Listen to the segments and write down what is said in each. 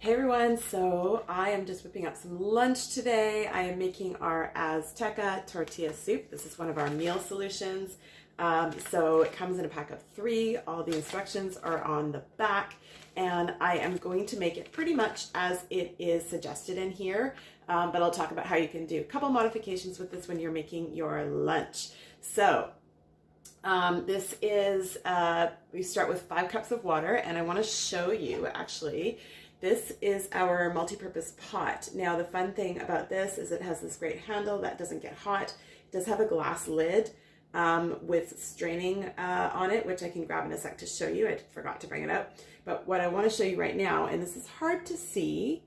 Hey everyone, so I am just whipping up some lunch today. I am making our Azteca tortilla soup. This is one of our meal solutions. So it comes in a pack of 3. All the instructions are on the back, and I am going to make it pretty much as it is suggested in here, but I'll talk about how you can do a couple modifications with this when you're making your lunch. So this is, we start with 5 cups of water, and I want to show you actually. This is our multi-purpose pot. Now the fun thing about this is it has this great handle that doesn't get hot. It does have a glass lid with straining on it, which I can grab in a sec to show you. I forgot to bring it out. But what I want to show you right now, and this is hard to see,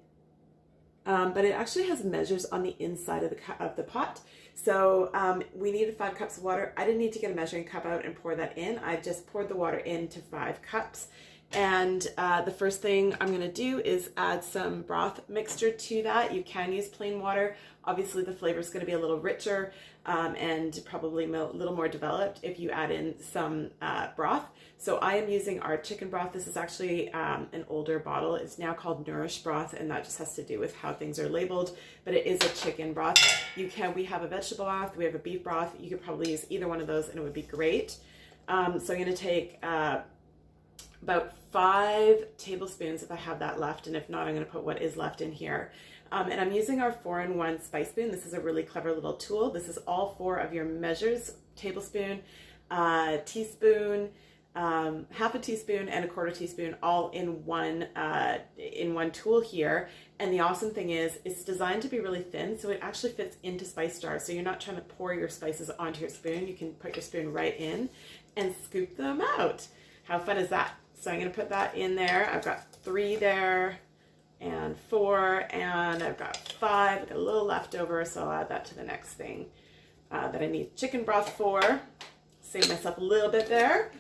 but it actually has measures on the inside of the pot. So we needed 5 cups of water. I didn't need to get a measuring cup out and pour that in. I just poured the water into 5 cups. And the first thing I'm going to do is add some broth mixture to that. You can use plain water. Obviously the flavor is going to be a little richer and probably a little more developed if you add in some broth. So I am using our chicken broth. This is actually an older bottle. It's now called Nourish broth, and that just has to do with how things are labeled, but it is a chicken broth. We have a vegetable broth, we have a beef broth. You could probably use either one of those and it would be great. So I'm going to take about 5 tablespoons if I have that left, and if not, I'm going to put what is left in here. And I'm using our 4-in-1 spice spoon. This is a really clever little tool. This is all 4 of your measures: tablespoon, teaspoon, half a teaspoon, and a 1/4 teaspoon, all in one tool here. And the awesome thing is it's designed to be really thin, so it actually fits into spice jars. So you're not trying to pour your spices onto your spoon. You can put your spoon right in and scoop them out. How fun is that? So I'm going to put that in there. I've got 3 there, and 4, and I've got 5. I've got a little left over, so I'll add that to the next thing that I need chicken broth for. Save myself a little bit there.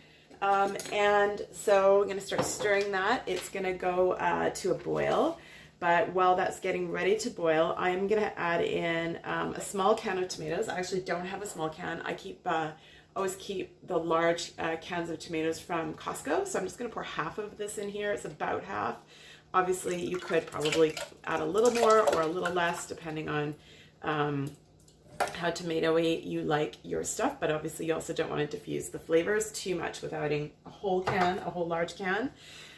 And so I'm going to start stirring that. It's going to go to a boil. But while that's getting ready to boil, I'm going to add in a small can of tomatoes. I actually don't have a small can. I always keep the large cans of tomatoes from Costco. So I'm just going to pour half of this in here. It's about half. Obviously, you could probably add a little more or a little less depending on how tomatoey you like your stuff. But obviously, you also don't want to diffuse the flavors too much without adding a whole large can.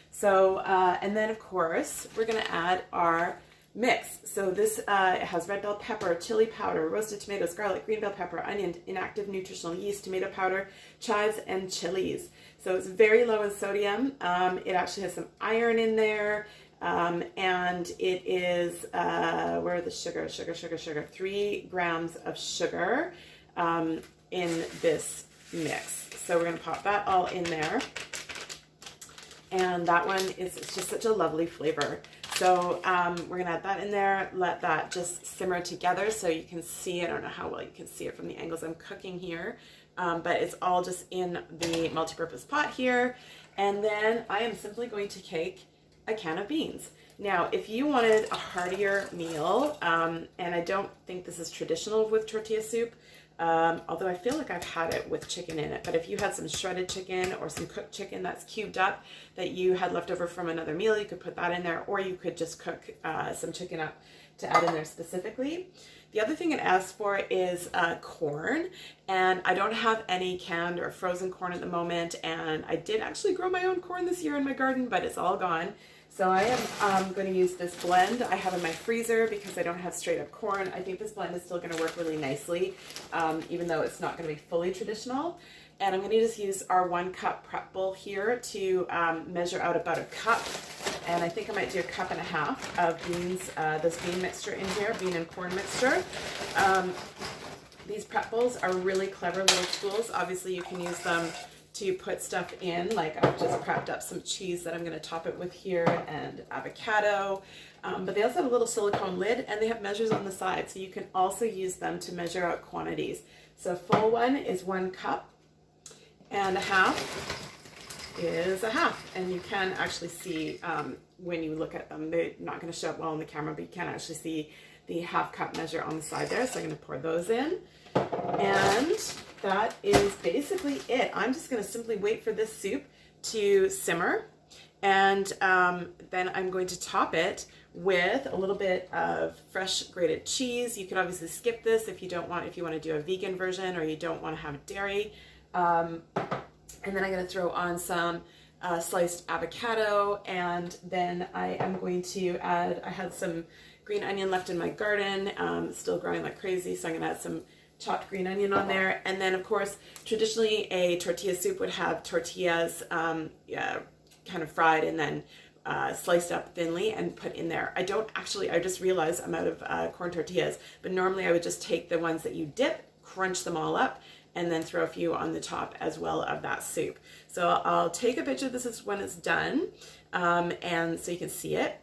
So, and then of course, we're going to add our mix. So this has red bell pepper, chili powder, roasted tomatoes, garlic, green bell pepper, onion, inactive nutritional yeast, tomato powder, chives, and chilies. So it's very low in sodium. It actually has some iron in there. And it is, where are the sugar? 3 grams of sugar in this mix. So we're going to pop that all in there. And that one it's just such a lovely flavor. So we're going to add that in there, let that just simmer together so you can see. I don't know how well you can see it from the angles I'm cooking here, but it's all just in the multi-purpose pot here. And then I am simply going to take a can of beans. Now, if you wanted a heartier meal, and I don't think this is traditional with tortilla soup, although I feel like I've had it with chicken in it, but if you had some shredded chicken or some cooked chicken that's cubed up that you had left over from another meal, you could put that in there, or you could just cook some chicken up to add in there specifically. The other thing it asks for is corn, and I don't have any canned or frozen corn at the moment, and I did actually grow my own corn this year in my garden, but it's all gone. So I am going to use this blend I have in my freezer because I don't have straight up corn. I think this blend is still going to work really nicely, even though it's not going to be fully traditional. And I'm going to just use our 1 cup prep bowl here to measure out about a cup. And I think I might do 1.5 cups of beans, this bean mixture in here, bean and corn mixture. These prep bowls are really clever little tools. Obviously you can use them to put stuff in, like I've just prepped up some cheese that I'm going to top it with here, and avocado, but they also have a little silicone lid, and they have measures on the side, so you can also use them to measure out quantities. So full one is 1 cup, and a half is a half, and you can actually see when you look at them. They're not going to show up well on the camera, but you can actually see the ½ cup measure on the side there. So I'm going to pour those in, and that is basically it. I'm just going to simply wait for this soup to simmer, And then I'm going to top it with a little bit of fresh grated cheese. You could obviously skip this if you don't want, if you want to do a vegan version or you don't want to have dairy. And then I'm going to throw on some sliced avocado, and then I am going to add, I had some green onion left in my garden, still growing like crazy, so I'm going to add some chopped green onion on there. And then of course, traditionally a tortilla soup would have tortillas kind of fried and then sliced up thinly and put in there. I just realized I'm out of corn tortillas, but normally I would just take the ones that you dip, crunch them all up, and then throw a few on the top as well of that soup. So I'll take a picture of this when it's done, and so you can see it.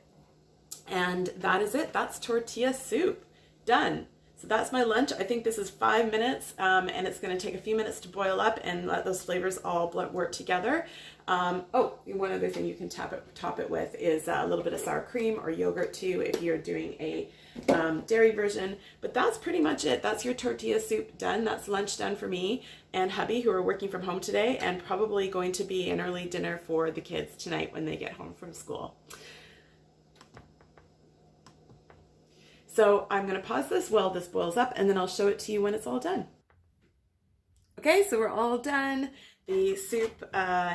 And that is it. That's tortilla soup. Done. So that's my lunch. I think this is 5 minutes, and it's going to take a few minutes to boil up and let those flavors all work together. Oh, one other thing you can top it with is a little bit of sour cream or yogurt too if you're doing a dairy version. But that's pretty much it. That's your tortilla soup done. That's lunch done for me and hubby, who are working from home today, and probably going to be an early dinner for the kids tonight when they get home from school. So I'm going to pause this while this boils up, and then I'll show it to you when it's all done. Okay, so we're all done. The soup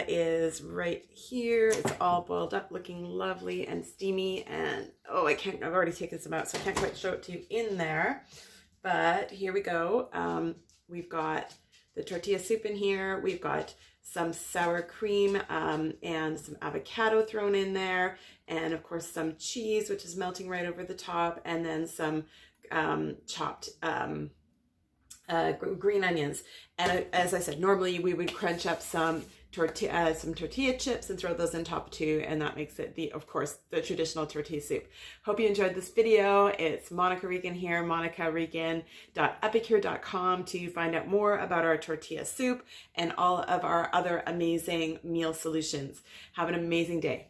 is right here. It's all boiled up, looking lovely and steamy. And oh, I've already taken some out, so I can't quite show it to you in there. But here we go. We've got the tortilla soup in here. We've got some sour cream and some avocado thrown in there, and of course some cheese, which is melting right over the top, and then some chopped green onions. And as I said, normally we would crunch up some tortilla chips and throw those on top too, and that makes it of course the traditional tortilla soup. Hope you enjoyed this video. It's Monica Regan here, monicaregan.epicure.com to find out more about our tortilla soup and all of our other amazing meal solutions. Have an amazing day.